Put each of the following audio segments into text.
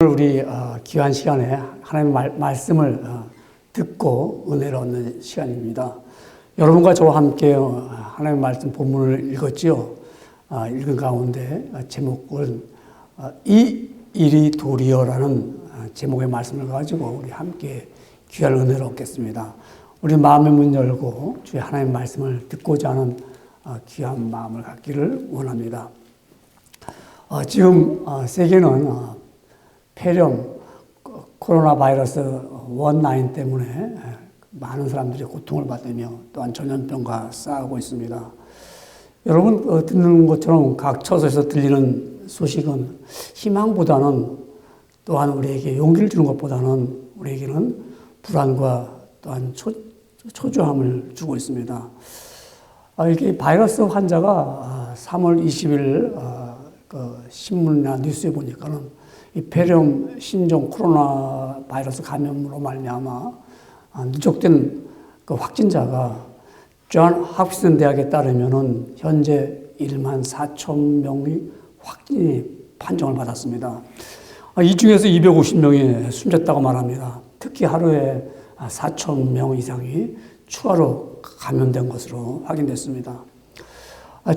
우리 귀한 시간에 하나님의 말씀을 듣고 은혜를 얻는 시간입니다. 여러분과 저와 함께 하나님의 말씀 본문을 읽었지요. 읽은 가운데 제목은 이 일이 도리어라는 제목의 말씀을 가지고 우리 함께 귀한 은혜를 얻겠습니다. 우리 마음의 문 열고 주의 하나님의 말씀을 듣고자 하는 귀한 마음을 갖기를 원합니다. 지금 세계는 폐렴, 코로나 바이러스 19 때문에 많은 사람들이 고통을 받으며 또한 전염병과 싸우고 있습니다. 여러분 듣는 것처럼 각 처소에서 들리는 소식은 희망보다는 또한 우리에게 용기를 주는 것보다는 우리에게는 불안과 또한 초조함을 주고 있습니다. 이렇게 바이러스 환자가 3월 20일 신문이나 뉴스에 보니까는 이 폐렴 신종 코로나 바이러스 감염으로 말미암아 누적된 그 확진자가 존 홉킨스 대학에 따르면은 현재 1만 4천 명이 확진이 판정을 받았습니다. 이 중에서 250명이 숨졌다고 말합니다. 특히 하루에 4천 명 이상이 추가로 감염된 것으로 확인됐습니다.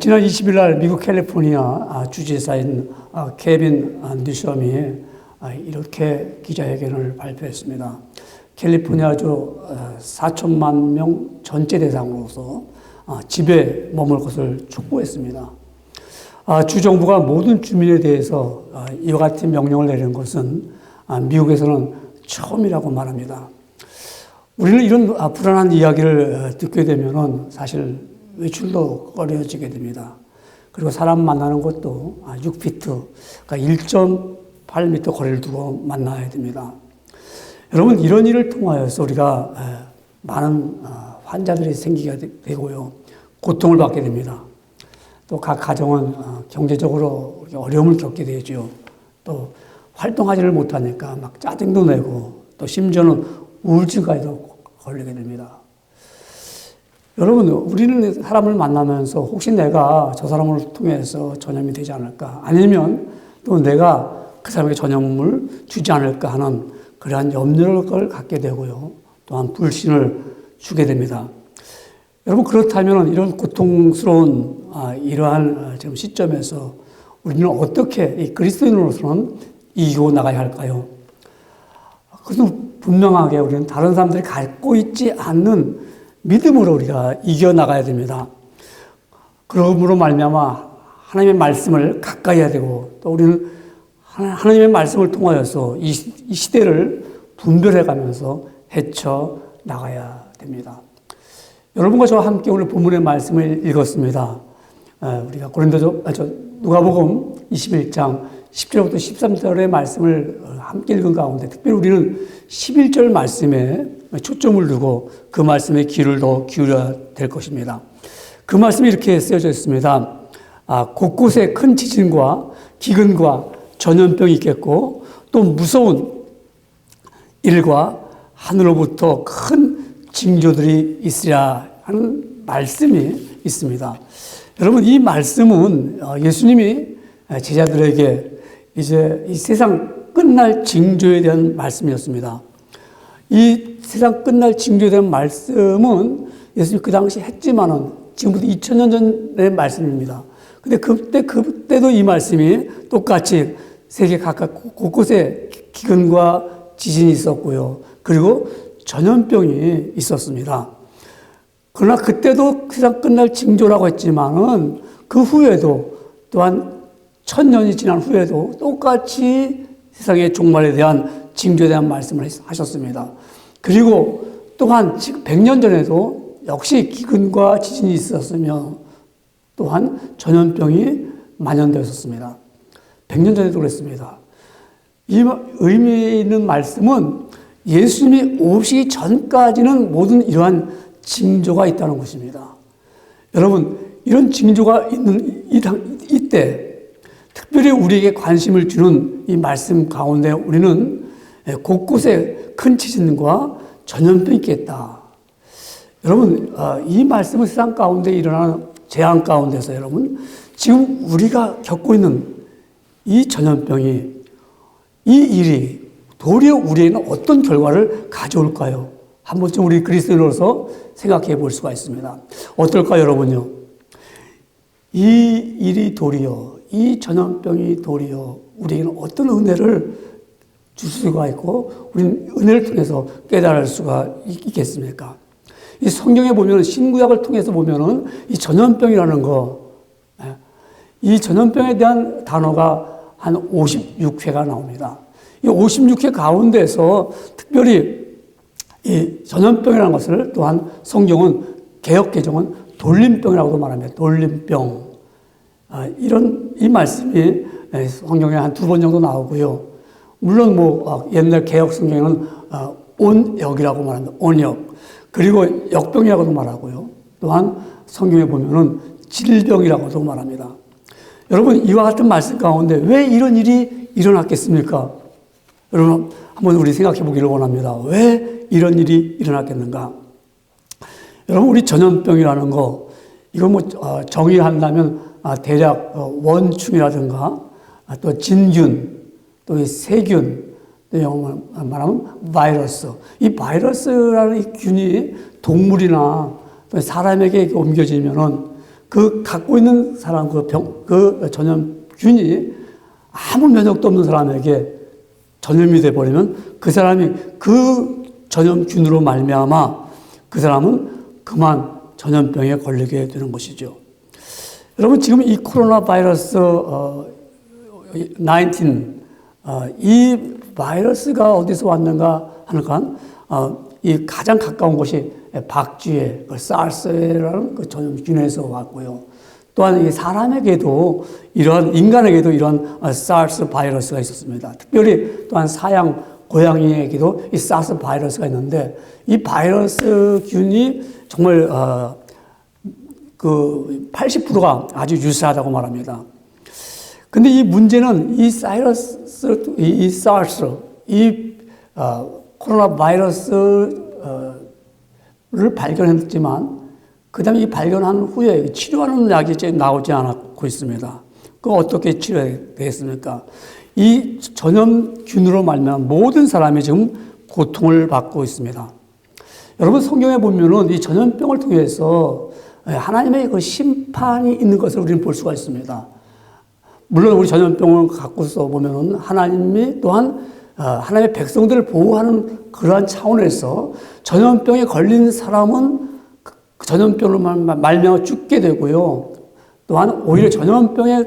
지난 20일 날 미국 캘리포니아 주지사인 케빈 뉴섬이 이렇게 기자회견을 발표했습니다. 캘리포니아주 4천만 명 전체 대상으로서 집에 머물 것을 촉구했습니다. 주정부가 모든 주민에 대해서 이와 같은 명령을 내린 것은 미국에서는 처음이라고 말합니다. 우리는 이런 불안한 이야기를 듣게 되면은 사실 외출도 꺼려지게 됩니다. 그리고 사람 만나는 것도 6피트, 그러니까 1.8m 거리를 두고 만나야 됩니다. 여러분, 이런 일을 통하여서 우리가 많은 환자들이 생기게 되고요. 고통을 받게 됩니다. 또 각 가정은 경제적으로 어려움을 겪게 되죠. 또 활동하지를 못하니까 막 짜증도 내고 또 심지어는 우울증까지도 걸리게 됩니다. 여러분, 우리는 사람을 만나면서 혹시 내가 저 사람을 통해서 전염이 되지 않을까? 아니면 또 내가 그 사람에게 전염을 주지 않을까 하는 그러한 염려를 갖게 되고요. 또한 불신을 주게 됩니다. 여러분, 그렇다면 이런 고통스러운 이러한 지금 시점에서 우리는 어떻게 이 그리스도인으로서는 이기고 나가야 할까요? 그것은 분명하게 우리는 다른 사람들이 갖고 있지 않는 믿음으로 우리가 이겨나가야 됩니다. 그러므로 말미암아 하나님의 말씀을 가까이 해야 되고 또 우리는 하나님의 말씀을 통하여서 이 시대를 분별해가면서 헤쳐나가야 됩니다. 여러분과 저와 함께 오늘 본문의 말씀을 읽었습니다. 우리가 누가복음 21장 10절부터 13절의 말씀을 함께 읽은 가운데 특별히 우리는 11절 말씀에 초점을 두고 그 말씀에 귀를 더 기울여야 될 것입니다. 그 말씀이 이렇게 쓰여져 있습니다. 곳곳에 큰 지진과 기근과 전염병이 있겠고 또 무서운 일과 하늘로부터 큰 징조들이 있으랴 하는 말씀이 있습니다. 여러분, 이 말씀은 예수님이 제자들에게 이제 이 세상 끝날 징조에 대한 말씀이었습니다. 이 세상 끝날 징조에 대한 말씀은 예수님이 그 당시 했지만은 지금부터 2000년 전의 말씀입니다. 근데 그때도 이 말씀이 똑같이 세계 각각 곳곳에 기근과 지진이 있었고요. 그리고 전염병이 있었습니다. 그러나 그때도 세상 끝날 징조라고 했지만은 그 후에도 또한 1000년이 지난 후에도 똑같이 세상의 종말에 대한 징조에 대한 말씀을 하셨습니다. 그리고 또한 지금 100년 전에도 역시 기근과 지진이 있었으며 또한 전염병이 만연되었습니다. 100년 전에도 그랬습니다. 이 의미 있는 말씀은 예수님이 오시기 전까지는 모든 이러한 징조가 있다는 것입니다. 여러분, 이런 징조가 있는 이때 특별히 우리에게 관심을 주는 이 말씀 가운데 우리는 곳곳에 큰 지진과 전염병이 있겠다. 여러분, 이 말씀은 세상 가운데 일어나는 재앙 가운데서 여러분, 지금 우리가 겪고 있는 이 전염병이 이 일이 도리어 우리에게는 어떤 결과를 가져올까요? 한 번쯤 우리 그리스도인으로서 생각해 볼 수가 있습니다. 어떨까요, 여러분요? 이 일이 도리어, 이 전염병이 도리어 우리에게는 어떤 은혜를 줄 수가 있고, 우리는 은혜를 통해서 깨달을 수가 있겠습니까? 이 성경에 보면, 신구약을 통해서 보면은 이 전염병이라는 거, 이 전염병에 대한 단어가 한 56회가 나옵니다. 이 56회 가운데서 특별히 이 전염병이라는 것을 또한 성경은, 개역개정은 돌림병이라고도 말합니다. 돌림병. 이 말씀이 성경에 한 2번 정도 나오고요. 물론 옛날 개역 성경에는 온역이라고 말합니다. 온역. 그리고 역병이라고도 말하고요. 또한 성경에 보면은 질병이라고도 말합니다. 여러분, 이와 같은 말씀 가운데 왜 이런 일이 일어났겠습니까? 여러분, 한번 우리 생각해 보기를 원합니다. 왜 이런 일이 일어났겠는가? 여러분, 우리 전염병이라는 거, 이거 정의한다면 대략 원충이라든가 또 진균, 또 세균, 또 영어로 말하면 바이러스. 이 바이러스라는 이 균이 동물이나 또 사람에게 옮겨지면은 그 갖고 있는 사람 그 전염균이 아무 면역도 없는 사람에게 전염이 돼버리면 그 사람이 그 전염균으로 말미암아 그 사람은 그만 전염병에 걸리게 되는 것이죠. 여러분, 지금 이 코로나 바이러스 19, 이 바이러스가 어디서 왔는가 하니까 이 가장 가까운 곳이 박쥐의 사르스라는 그 전염균에서 왔고요. 또한 이 사람에게도 인간에게도 이런 사르스 바이러스가 있었습니다. 특별히 또한 사양 고양이에게도 이 사르스 바이러스가 있는데, 이 바이러스 균이 정말 그 80%가 아주 유사하다고 말합니다. 근데 이 문제는 이 사르스, 코로나 바이러스를 발견했지만, 그 다음에 이 발견한 후에 치료하는 약이 이제 나오지 않고 있습니다. 그거 어떻게 치료되겠습니까? 이 전염균으로 말미암아 모든 사람이 지금 고통을 받고 있습니다. 여러분, 성경에 보면은 이 전염병을 통해서 하나님의 그 심판이 있는 것을 우리는 볼 수가 있습니다. 물론 우리 전염병을 갖고서 보면은 하나님이 또한 하나님의 백성들을 보호하는 그러한 차원에서 전염병에 걸린 사람은 그 전염병으로 말미암아 죽게 되고요. 또한 오히려 전염병에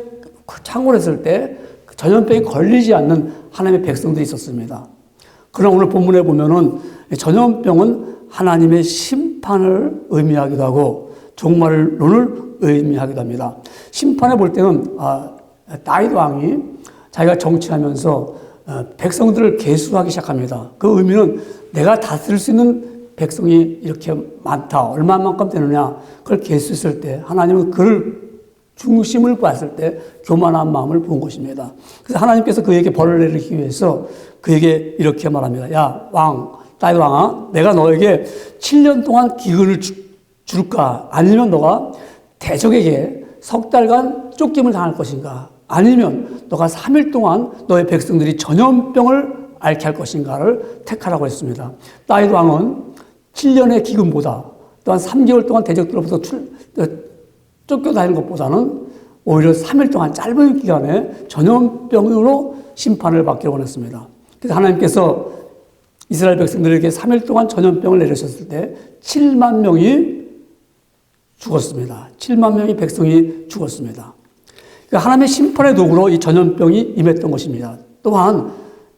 창궐했을 때 전염병에 걸리지 않는 하나님의 백성들이 있었습니다. 그러나 오늘 본문에 보면은 전염병은 하나님의 심판을 의미하기도 하고 종말론을 의미하기도 합니다. 심판에 볼 때는 다윗 왕이 자기가 정치하면서 백성들을 계수하기 시작합니다. 그 의미는 내가 다스릴 수 있는 백성이 이렇게 많다. 얼마만큼 되느냐. 그걸 계수했을 때 하나님은 그를 중심을 봤을 때 교만한 마음을 본 것입니다. 그래서 하나님께서 그에게 벌을 내리기 위해서 그에게 이렇게 말합니다. 야, 다윗 왕아, 내가 너에게 7년 동안 기근을 줄까? 아니면 너가 대적에게 석 달간 쫓김을 당할 것인가? 아니면 너가 3일 동안 너의 백성들이 전염병을 앓게 할 것인가를 택하라고 했습니다. 다윗 왕은 7년의 기근보다 또한 3개월 동안 대적들로부터 쫓겨다니는 것보다는 오히려 3일 동안 짧은 기간에 전염병으로 심판을 받기를 원했습니다. 그래서 하나님께서 이스라엘 백성들에게 3일 동안 전염병을 내리셨을 때 7만 명이 죽었습니다. 7만 명의 백성이 죽었습니다. 그러니까 하나님의 심판의 도구로 이 전염병이 임했던 것입니다. 또한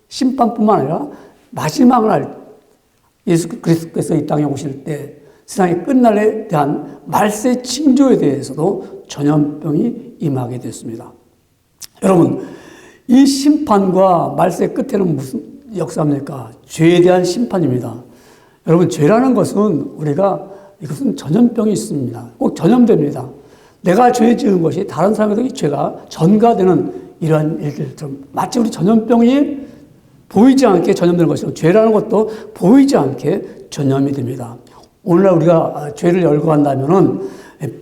심판뿐만 아니라 마지막 날 예수 그리스도께서 이 땅에 오실 때 세상의 끝날에 대한 말세 징조에 대해서도 전염병이 임하게 됐습니다. 여러분, 이 심판과 말세 끝에는 무슨 역사입니까? 죄에 대한 심판입니다. 여러분, 죄라는 것은 이것은 전염병이 있습니다. 꼭 전염됩니다. 내가 죄 지은 것이 다른 사람에게 이 죄가 전가되는 이러한 일들처럼 마치 우리 전염병이 보이지 않게 전염되는 것이고 죄라는 것도 보이지 않게 전염이 됩니다. 오늘날 우리가 죄를 열거한다면은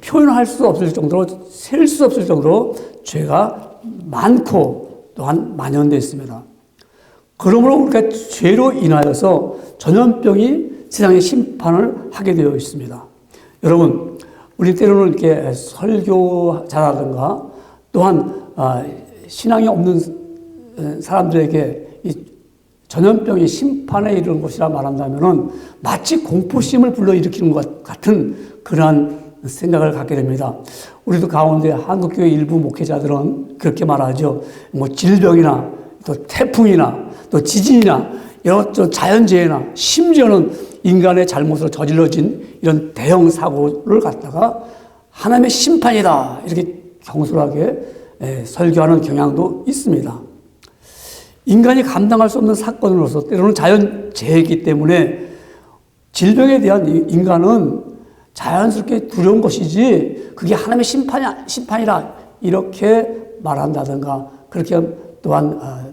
표현할 수 없을 정도로 셀 수 없을 정도로 죄가 많고 또한 만연되어 있습니다. 그러므로 우리가 죄로 인하여서 전염병이 세상의 심판을 하게 되어 있습니다. 여러분, 우리 때로는 이렇게 설교자라든가 또한 신앙이 없는 사람들에게 이 전염병이 심판에 이르는 것이라 말한다면은 마치 공포심을 불러일으키는 것 같은 그러한 생각을 갖게 됩니다. 우리도 가운데 한국교회 일부 목회자들은 그렇게 말하죠. 뭐 질병이나 또 태풍이나 또 지진이나 여러 자연재해나 심지어는 인간의 잘못으로 저질러진 이런 대형 사고를 갖다가 하나님의 심판이다 이렇게 경솔하게 설교하는 경향도 있습니다. 인간이 감당할 수 없는 사건으로서 때로는 자연재해이기 때문에 질병에 대한 인간은 자연스럽게 두려운 것이지 그게 하나님의 심판이라 이렇게 말한다든가 그렇게 또한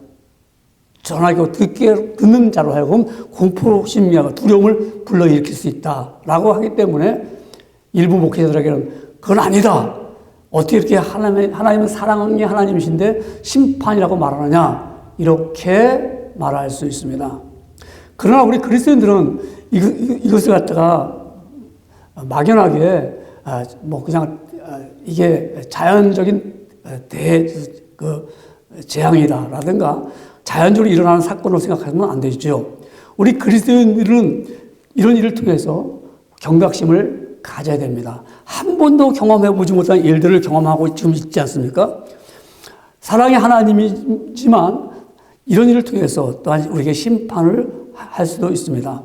전하고 듣는 자로 하여금 공포심리와 두려움을 불러일으킬 수 있다라고 하기 때문에 일부 목회자들에게는 그건 아니다. 어떻게 이렇게 하나님은 사랑의 하나님이신데 심판이라고 말하느냐 이렇게 말할 수 있습니다. 그러나 우리 그리스도인들은 이것을 갖다가 막연하게 뭐 그냥 이게 자연적인 재앙이다라든가 자연적으로 일어나는 사건으로 생각하면 안 되죠. 우리 그리스도인들은 이런 일을 통해서 경각심을 가져야 됩니다. 한 번도 경험해보지 못한 일들을 경험하고 지금 있지 않습니까? 사랑의 하나님이지만 이런 일을 통해서 또한 우리에게 심판을 할 수도 있습니다.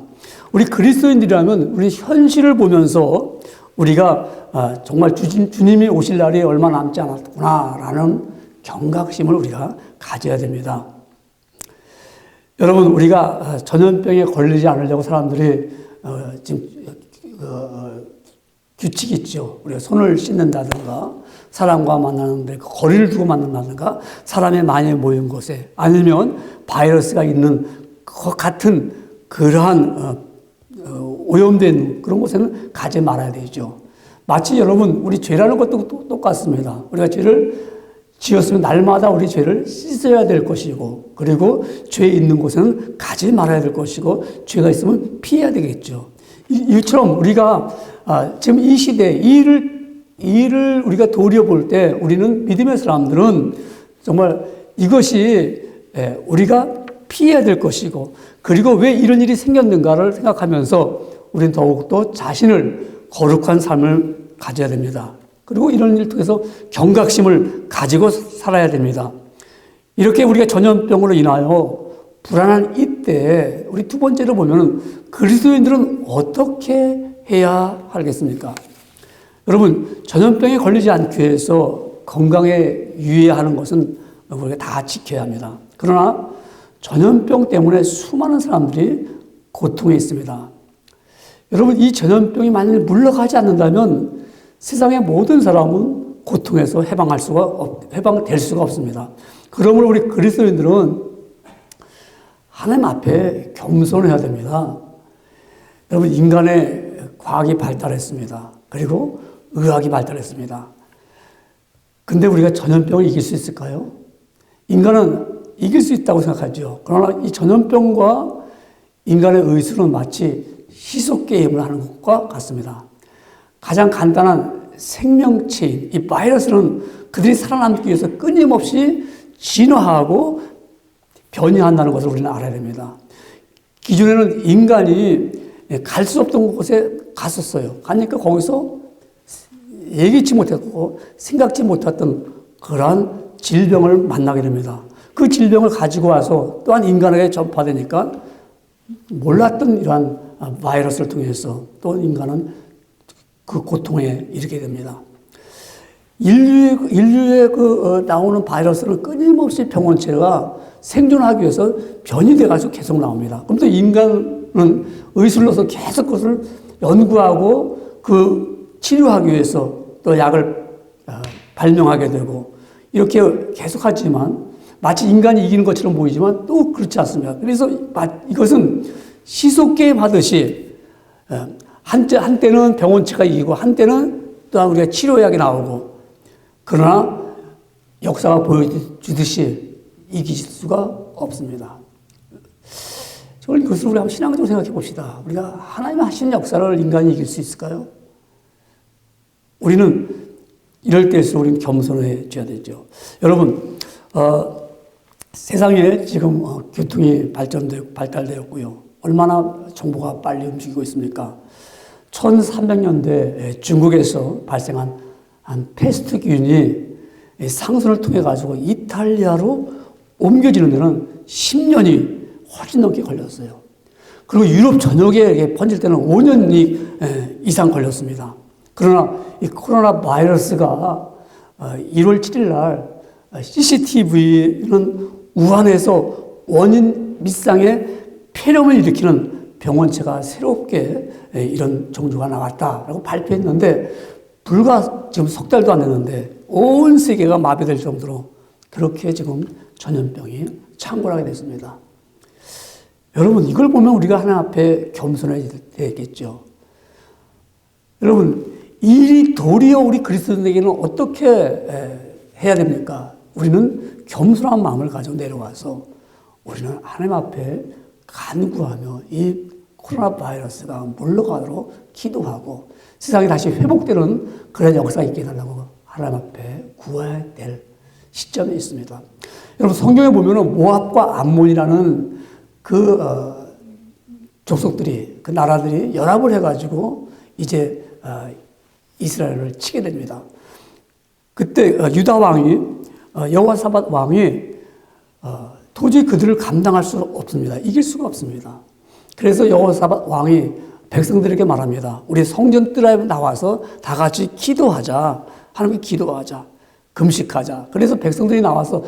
우리 그리스도인들이라면 우리 현실을 보면서 우리가 정말 주님이 오실 날이 얼마 남지 않았구나라는 경각심을 우리가 가져야 됩니다. 여러분, 우리가 전염병에 걸리지 않으려고 사람들이 지금 규칙이 있죠. 우리가 손을 씻는다든가 사람과 만나는데 거리를 두고 만난다든가 사람이 많이 모인 곳에 아니면 바이러스가 있는 것 같은 그러한 오염된 그런 곳에는 가지 말아야 되죠. 마치 여러분 우리 죄라는 것도 똑같습니다. 우리가 죄를 지었으면 날마다 우리 죄를 씻어야 될 것이고 그리고 죄 있는 곳에는 가지 말아야 될 것이고 죄가 있으면 피해야 되겠죠. 이처럼 우리가 지금 이 시대에 이 일을 우리가 도려볼 때 우리는 믿음의 사람들은 정말 이것이 우리가 피해야 될 것이고 그리고 왜 이런 일이 생겼는가를 생각하면서 우리는 더욱더 자신을 거룩한 삶을 가져야 됩니다. 그리고 이런 일을 통해서 경각심을 가지고 살아야 됩니다. 이렇게 우리가 전염병으로 인하여 불안한 이때에 우리 두 번째로 보면 그리스도인들은 어떻게 해야 하겠습니까? 여러분, 전염병에 걸리지 않기 위해서 건강에 유의하는 것은 우리가 다 지켜야 합니다. 그러나 전염병 때문에 수많은 사람들이 고통에 있습니다. 여러분, 이 전염병이 만약에 물러가지 않는다면 세상의 모든 사람은 고통에서 해방될 수가 없습니다. 그러므로 우리 그리스도인들은 하나님 앞에 겸손해야 됩니다. 여러분, 인간의 과학이 발달했습니다. 그리고 의학이 발달했습니다. 근데 우리가 전염병을 이길 수 있을까요? 인간은 이길 수 있다고 생각하죠. 그러나 이 전염병과 인간의 의술은 마치 시속 게임을 하는 것과 같습니다. 가장 간단한 생명체인 이 바이러스는 그들이 살아남기 위해서 끊임없이 진화하고 변이한다는 것을 우리는 알아야 됩니다. 기존에는 인간이 갈 수 없던 곳에 갔었어요. 가니까 거기서 예기치 못했고 생각지 못했던 그러한 질병을 만나게 됩니다. 그 질병을 가지고 와서 또한 인간에게 전파되니까 몰랐던 이러한 바이러스를 통해서 또 인간은 그 고통에 이르게 됩니다. 인류의 나오는 바이러스는 끊임없이 병원체가 생존하기 위해서 변이돼가지고 계속 나옵니다. 그럼 또 인간은 의술로서 계속 그것을 연구하고 그 치료하기 위해서 또 약을 발명하게 되고 이렇게 계속하지만 마치 인간이 이기는 것처럼 보이지만 또 그렇지 않습니다. 그래서 이것은 시속게임 하듯이 한때는 병원체가 이기고 한때는 또한 우리가 치료약이 나오고 그러나 역사가 보여주듯이 이길 수가 없습니다. 이것을 우리 한번 신앙적으로 생각해 봅시다. 우리가 하나님이 하시는 역사를 인간이 이길 수 있을까요? 우리는 이럴 때일수록 우리는 겸손해져야 되죠. 여러분, 세상에 지금 교통이 발달되었고요. 얼마나 정보가 빨리 움직이고 있습니까? 1300년대 중국에서 발생한 한 패스트균이 상선을 통해 가지고 이탈리아로 옮겨지는 데는 10년이 훨씬 넘게 걸렸어요. 그리고 유럽 전역에 번질 때는 5년 이상 걸렸습니다. 그러나 이 코로나 바이러스가 1월 7일 날 CCTV는 우한에서 원인 밑상에 폐렴을 일으키는 병원체가 새롭게 이런 종류가 나왔다라고 발표했는데 불과 지금 석 달도 안 됐는데 온 세계가 마비될 정도로 그렇게 지금 전염병이 창궐하게 됐습니다. 여러분, 이걸 보면 우리가 하나님 앞에 겸손해야 되겠죠. 여러분, 이 도리어 우리 그리스도인에게는 어떻게 해야 됩니까? 우리는 겸손한 마음을 가지고 내려와서 우리는 하나님 앞에 간구하며 이 코로나 바이러스가 물러가도록 기도하고 세상이 다시 회복되는 그런 역사가 있게 해달라고 하나님 앞에 구해야 될 시점이 있습니다. 여러분, 성경에 보면은 모압과 암몬이라는 그 족속들이, 그 나라들이 연합을 해가지고 이제 이스라엘을 치게 됩니다. 그때 유다 왕이 여호사밧 왕이 도저히 그들을 감당할 수 없습니다. 이길 수가 없습니다. 그래서 여호사밧 왕이 백성들에게 말합니다. 우리 성전 뜰 앞에 나와서 다 같이 기도하자. 하나님께 기도하자. 금식하자. 그래서 백성들이 나와서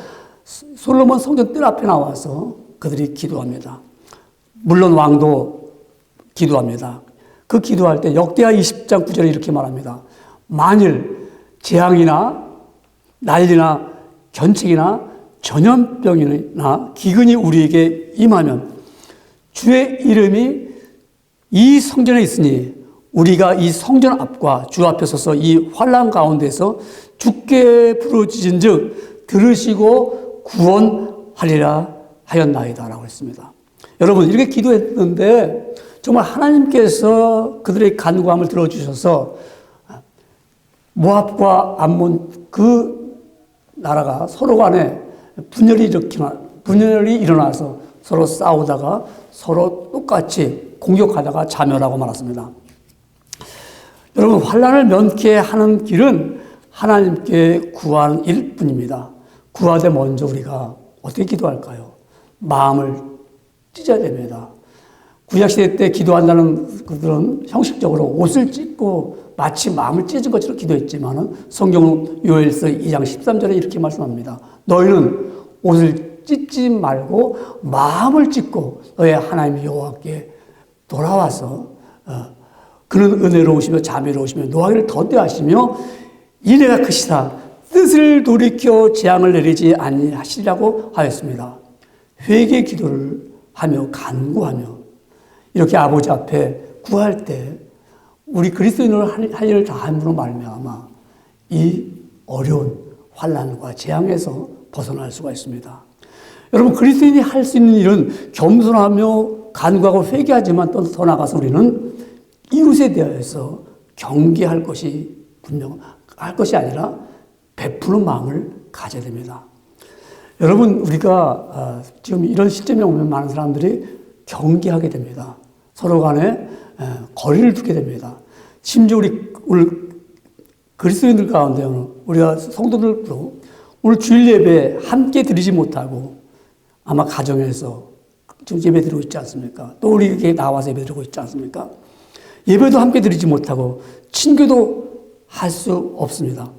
솔로몬 성전 뜰 앞에 나와서 그들이 기도합니다. 물론 왕도 기도합니다. 그 기도할 때 역대하 20장 9절에 이렇게 말합니다. 만일 재앙이나 난리나 견책이나 전염병이나 기근이 우리에게 임하면 주의 이름이 이 성전에 있으니 우리가 이 성전 앞과 주 앞에 서서 이 환난 가운데서 주께 부르짖은 즉 들으시고 구원하리라 하였나이다 라고 했습니다. 여러분, 이렇게 기도했는데 정말 하나님께서 그들의 간구함을 들어주셔서 모압과 암몬 그 나라가 서로 간에 분열이 일어나서 서로 싸우다가 서로 똑같이 공격하다가 자멸하고 말았습니다. 여러분, 환난을 면케하는 길은 하나님께 구하는 일뿐입니다. 구하되 먼저 우리가 어떻게 기도할까요? 마음을 찢어야 됩니다. 구약시대 때 기도한다는 그들은 형식적으로 옷을 찢고 마치 마음을 찢은 것처럼 기도했지만 성경은 요엘서 2장 13절에 이렇게 말씀합니다. 너희는 옷을 찢지 말고 마음을 찢고 너의 하나님 여호와께 돌아와서 그는 은혜로우시며 자비로우시며 노하기를 더디하시며 이래가 크시다 뜻을 돌이켜 재앙을 내리지 아니하시리라고 하였습니다. 회개 기도를 하며 간구하며 이렇게 아버지 앞에 구할 때 우리 그리스도인으로 할 일을 다함으로 말미암아 이 어려운 환난과 재앙에서 벗어날 수가 있습니다. 여러분, 그리스도인이 할 수 있는 일은 겸손하며 간구하고 회개하지만 또 더 나아가서 우리는 이웃에 대해서 경계할 것이 할 것이 아니라 베푸는 마음을 가져야 됩니다. 여러분, 우리가 지금 이런 시점에 오면 많은 사람들이 경계하게 됩니다. 서로 간에 거리를 두게 됩니다. 심지어 우리 그리스도인들 가운데는 우리가 성도들도 오늘 주일 예배 함께 드리지 못하고 아마 가정에서 지금 예배 드리고 있지 않습니까? 또 우리 이렇게 나와서 예배 드리고 있지 않습니까? 예배도 함께 드리지 못하고 친교도 할 수 없습니다.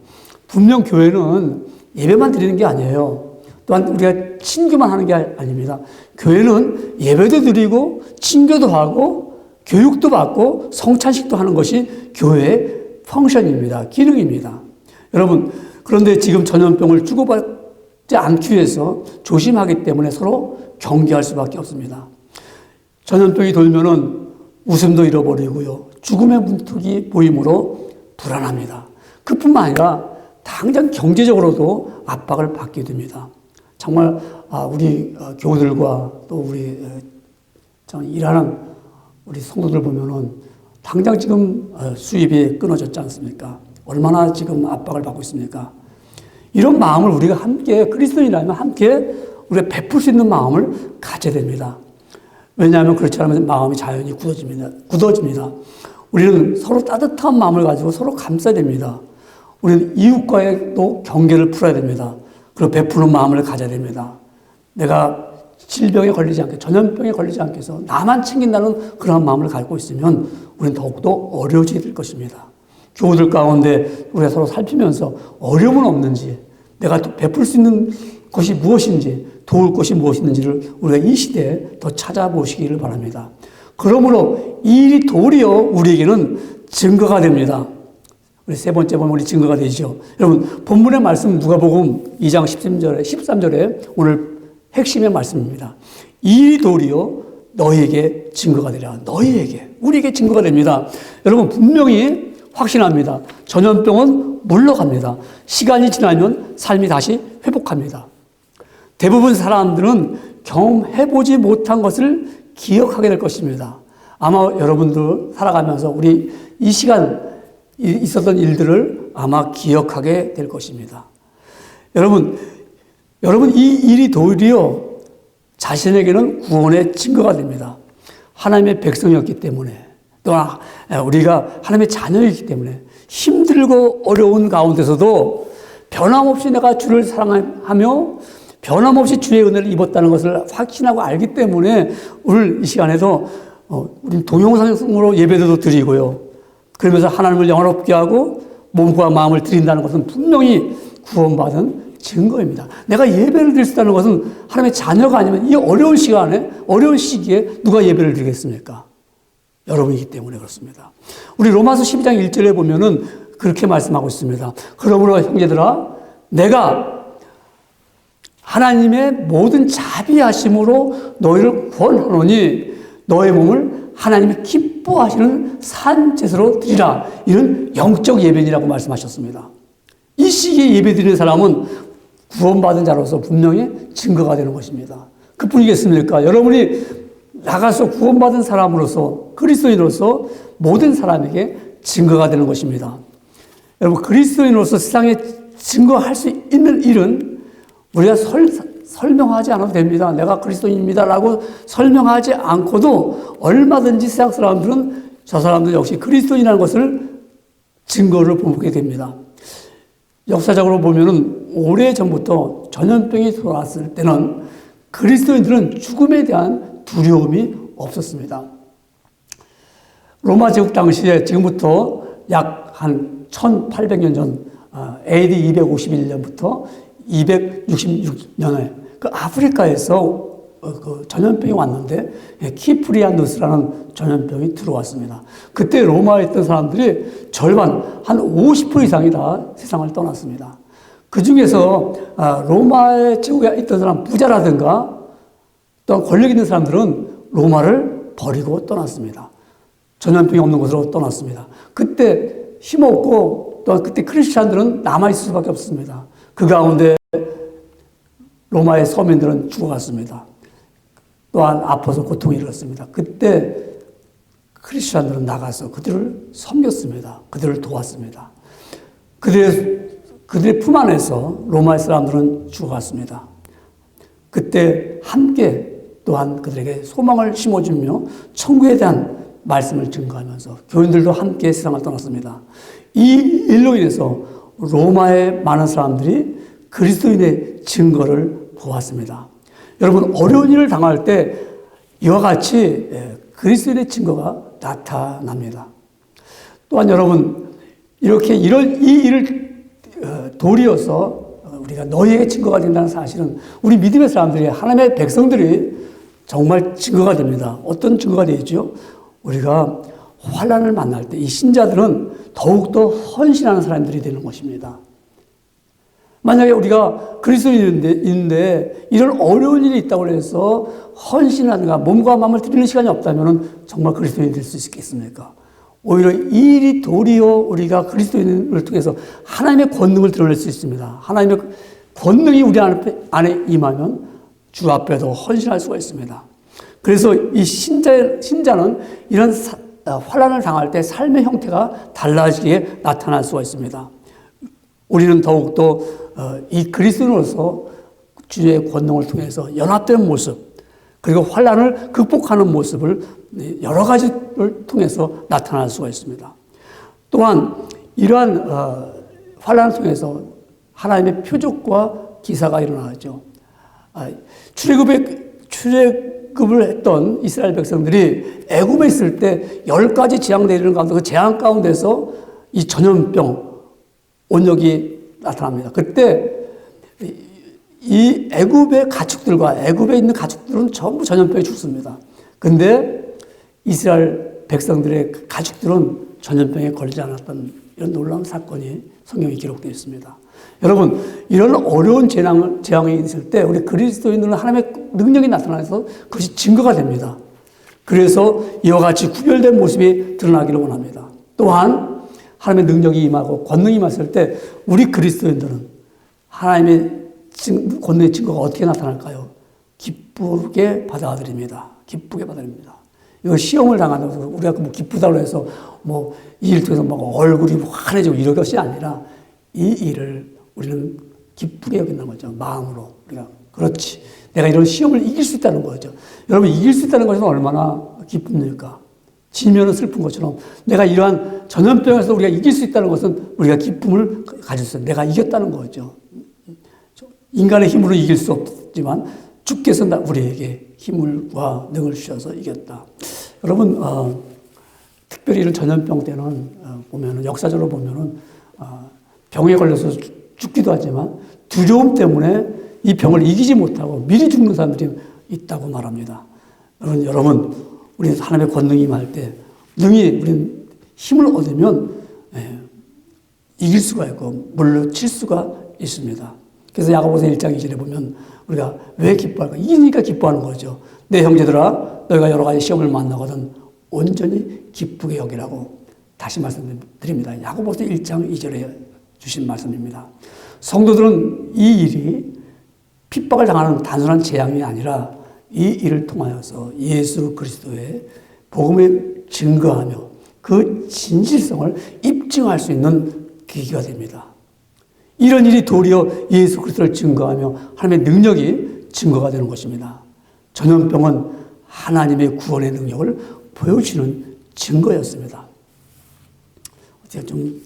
분명 교회는 예배만 드리는 게 아니에요. 또한 우리가 친교만 하는 게 아닙니다. 교회는 예배도 드리고 친교도 하고 교육도 받고 성찬식도 하는 것이 교회의 펑션입니다. 기능입니다. 여러분, 그런데 지금 전염병을 주고받지 않기 위해서 조심하기 때문에 서로 경계할 수밖에 없습니다. 전염병이 돌면은 웃음도 잃어버리고요. 죽음의 문턱이 보이므로 불안합니다. 그뿐만 아니라 당장 경제적으로도 압박을 받게 됩니다. 정말 우리 교우들과 또 우리 저는 일하는 우리 성도들 보면은 당장 지금 수입이 끊어졌지 않습니까? 얼마나 지금 압박을 받고 있습니까? 이런 마음을 우리가 함께 그리스도인이라면 함께 우리가 베풀 수 있는 마음을 가져야 됩니다. 왜냐하면 그렇지 않으면 마음이 자연히 굳어집니다. 우리는 서로 따뜻한 마음을 가지고 서로 감싸야 됩니다. 우리는 이웃과의 또 경계를 풀어야 됩니다. 그리고 베푸는 마음을 가져야 됩니다. 내가 질병에 걸리지 않게, 전염병에 걸리지 않게 해서 나만 챙긴다는 그런 마음을 갖고 있으면 우리는 더욱더 어려워지게 될 것입니다. 교우들 가운데 우리가 서로 살피면서 어려움은 없는지, 내가 또 베풀 수 있는 것이 무엇인지, 도울 것이 무엇인지를 우리가 이 시대에 더 찾아보시기를 바랍니다. 그러므로 이 일이 도리어 우리에게는 증거가 됩니다. 우리 세 번째 보면 우리 증거가 되죠. 여러분, 본문의 말씀 누가복음 2장 13절에 오늘 핵심의 말씀입니다. 이 일이 도리어 너희에게 증거가 되리라. 너희에게, 우리에게 증거가 됩니다. 여러분, 분명히 확신합니다. 전염병은 물러갑니다. 시간이 지나면 삶이 다시 회복합니다. 대부분 사람들은 경험해보지 못한 것을 기억하게 될 것입니다. 아마 여러분들 살아가면서 우리 이 시간 있었던 일들을 아마 기억하게 될 것입니다. 여러분 이 일이 도리어 자신에게는 구원의 증거가 됩니다. 하나님의 백성이었기 때문에, 또한 우리가 하나님의 자녀이기 때문에 힘들고 어려운 가운데서도 변함없이 내가 주를 사랑하며 변함없이 주의 은혜를 입었다는 것을 확신하고 알기 때문에 오늘 이 시간에도 우리 동영상으로 예배도 드리고요. 그러면서 하나님을 영화롭게 하고 몸과 마음을 드린다는 것은 분명히 구원받은 증거입니다. 내가 예배를 드릴 수 있다는 것은 하나님의 자녀가 아니면 이 어려운 시간에, 어려운 시기에 누가 예배를 드리겠습니까? 여러분이기 때문에 그렇습니다. 우리 로마서 12장 1절에 보면은 그렇게 말씀하고 있습니다. 그러므로 형제들아, 내가 하나님의 모든 자비하심으로 너희를 구원하노니 너의 몸을 하나님이 기뻐하시는 산제사로 드리라. 이런 영적 예배니라고 말씀하셨습니다. 이 시기에 예배 드리는 사람은 구원받은 자로서 분명히 증거가 되는 것입니다. 그뿐이겠습니까? 여러분이 나가서 구원받은 사람으로서, 그리스도인으로서 모든 사람에게 증거가 되는 것입니다. 여러분, 그리스도인으로서 세상에 증거할 수 있는 일은 우리가 설명하지 않아도 됩니다. 내가 그리스도인입니다라고 설명하지 않고도 얼마든지 세상 사람들은 저 사람들 역시 그리스도인이라는 것을 증거를 보게 됩니다. 역사적으로 보면은 오래전부터 전염병이 돌아왔을 때는 그리스도인들은 죽음에 대한 두려움이 없었습니다. 로마 제국 당시에 지금부터 약 한 1800년 전 AD 251년부터 266년에 그 아프리카에서 그 전염병이 왔는데 키프리아누스라는 전염병이 들어왔습니다. 그때 로마에 있던 사람들이 절반, 한 50% 이상이 다 세상을 떠났습니다. 그 중에서 로마의 제국에 있던 사람, 부자라든가 또 권력 있는 사람들은 로마를 버리고 떠났습니다. 전염병이 없는 곳으로 떠났습니다. 그때 힘없고 또 그때 크리스찬들은 남아있을 수밖에 없습니다. 그 가운데 로마의 서민들은 죽어갔습니다. 또한 아파서 고통을 일었습니다. 그때 크리스찬들은 나가서 그들을 섬겼습니다. 그들을 도왔습니다. 그들의 품 안에서 로마의 사람들은 죽어갔습니다. 그때 함께 또한 그들에게 소망을 심어주며 천국에 대한 말씀을 증거하면서 교인들도 함께 세상을 떠났습니다. 이 일로 인해서 로마의 많은 사람들이 그리스도인의 증거를 보았습니다. 여러분, 어려운 일을 당할 때 이와 같이 그리스도인의 증거가 나타납니다. 또한 여러분, 이렇게 이 일을 도리어서 우리가 너희에게 증거가 된다는 사실은 우리 믿음의 사람들이, 하나님의 백성들이 정말 증거가 됩니다. 어떤 증거가 되죠? 우리가 환난을 만날 때 이 신자들은 더욱더 헌신하는 사람들이 되는 것입니다. 만약에 우리가 그리스도인인데 이런 어려운 일이 있다고 해서 헌신하는가, 몸과 마음을 드리는 시간이 없다면 정말 그리스도인이 될 수 있겠습니까? 오히려 이 일이 도리어 우리가 그리스도인을 통해서 하나님의 권능을 드러낼 수 있습니다. 하나님의 권능이 우리 안에 임하면 주 앞에도 헌신할 수가 있습니다. 그래서 이 신자는 이런 환난을 당할 때 삶의 형태가 달라지게 나타날 수가 있습니다. 우리는 더욱더 이 그리스도인으로서 주의 권능을 통해서 연합된 모습, 그리고 환난을 극복하는 모습을 여러 가지를 통해서 나타날 수가 있습니다. 또한 이러한 환난을 통해서 하나님의 표적과 기사가 일어나죠. 출애굽을 했던 이스라엘 백성들이 애굽에 있을 때 10가지 재앙 내리는 가운데 그 재앙 가운데서 이 전염병 온역이 나타납니다. 그때 이 애굽의 가축들과 애굽에 있는 가축들은 전부 전염병에 죽습니다. 근데 이스라엘 백성들의 가축들은 전염병에 걸리지 않았던 이런 놀라운 사건이 성경에 기록되어 있습니다. 여러분, 이런 어려운 재앙이 있을 때 우리 그리스도인들은 하나님의 능력이 나타나서 그것이 증거가 됩니다. 그래서 이와 같이 구별된 모습이 드러나기를 원합니다. 또한 하나님의 능력이 임하고 권능이 임했을 때 우리 그리스도인들은 하나님의 권능의 증거가 어떻게 나타날까요? 기쁘게 받아들입니다. 기쁘게 받아들입니다. 이거 시험을 당한다고 해서 우리가 뭐 기쁘다고 해서 뭐 이 일 통해서 막 얼굴이 환해지고 이런 것이 아니라 이 일을 우리는 기쁘게 여긴다는 거죠. 마음으로. 우리가 그렇지. 내가 이런 시험을 이길 수 있다는 거죠. 여러분, 이길 수 있다는 것은 얼마나 기쁩니까? 지면은 슬픈 것처럼 내가 이러한 전염병에서 우리가 이길 수 있다는 것은 우리가 기쁨을 가질 수 있어요. 내가 이겼다는 거죠. 인간의 힘으로 이길 수 없지만 주께서 우리에게 힘과 능을 주셔서 이겼다. 여러분, 특별히 이런 전염병 때는 보면은 역사적으로 보면은 병에 걸려서 죽기도 하지만 두려움 때문에 이 병을 이기지 못하고 미리 죽는 사람들이 있다고 말합니다. 여러분, 우리 하나님의 권능이 임할 때 능히 우리는 힘을 얻으면 이길 수가 있고 물러칠 수가 있습니다. 그래서 야고보서 1장 2절에 보면 우리가 왜 기뻐할까? 이기니까 기뻐하는 거죠. 내 형제들아, 너희가 여러 가지 시험을 만나거든 온전히 기쁘게 여기라고 다시 말씀드립니다. 야고보서 1장 2절에 주신 말씀입니다. 성도들은 이 일이 핍박을 당하는 단순한 재앙이 아니라 이 일을 통하여서 예수 그리스도의 복음을 증거하며 그 진실성을 입증할 수 있는 계기가 됩니다. 이런 일이 도리어 예수 그리스도를 증거하며 하나님의 능력이 증거가 되는 것입니다. 전염병은 하나님의 구원의 능력을 보여주는 증거였습니다. 어떻게 좀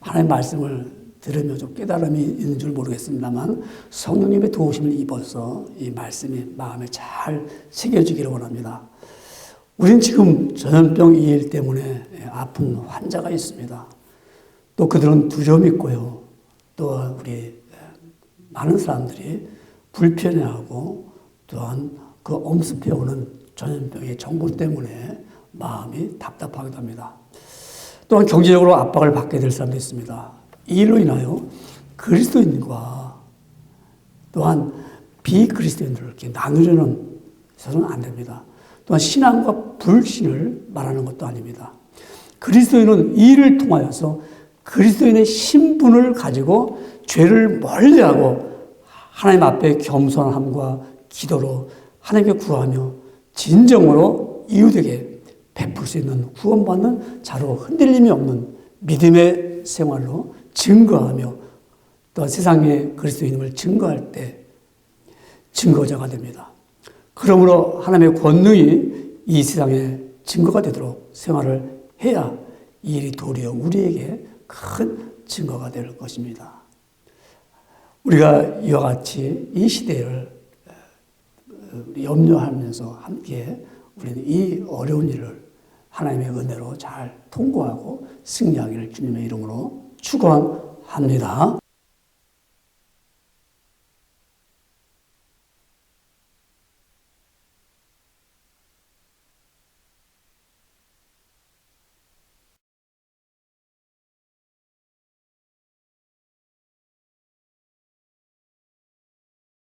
하나님의 말씀을 들으며 좀 깨달음이 있는 줄 모르겠습니다만 성령님의 도우심을 입어서 이 말씀이 마음에 잘 새겨지기를 원합니다. 우린 지금 전염병 이 일 때문에 아픈 환자가 있습니다. 또 그들은 두려움이 있고요. 또 우리 많은 사람들이 불편해하고 또한 그 엄습해오는 전염병의 정보 때문에 마음이 답답하기도 합니다. 또한 경제적으로 압박을 받게 될 사람도 있습니다. 이 일로 인하여 그리스도인과 또한 비그리스도인들을 이렇게 나누려는 것은 안 됩니다. 또한 신앙과 불신을 말하는 것도 아닙니다. 그리스도인은 이 일을 통하여서 그리스도인의 신분을 가지고 죄를 멀리하고 하나님 앞에 겸손함과 기도로 하나님께 구하며 진정으로 이웃에게 베풀 수 있는 구원받는 자로 흔들림이 없는 믿음의 생활로 증거하며 또 세상에 그리스도인임을 증거할 때 증거자가 됩니다. 그러므로 하나님의 권능이 이 세상에 증거가 되도록 생활을 해야 이 일이 도리어 우리에게 큰 증거가 될 것입니다. 우리가 이와 같이 이 시대를 염려하면서 함께 우리는 이 어려운 일을 하나님의 은혜로 잘 통과하고 승리하기를 주님의 이름으로 축원합니다.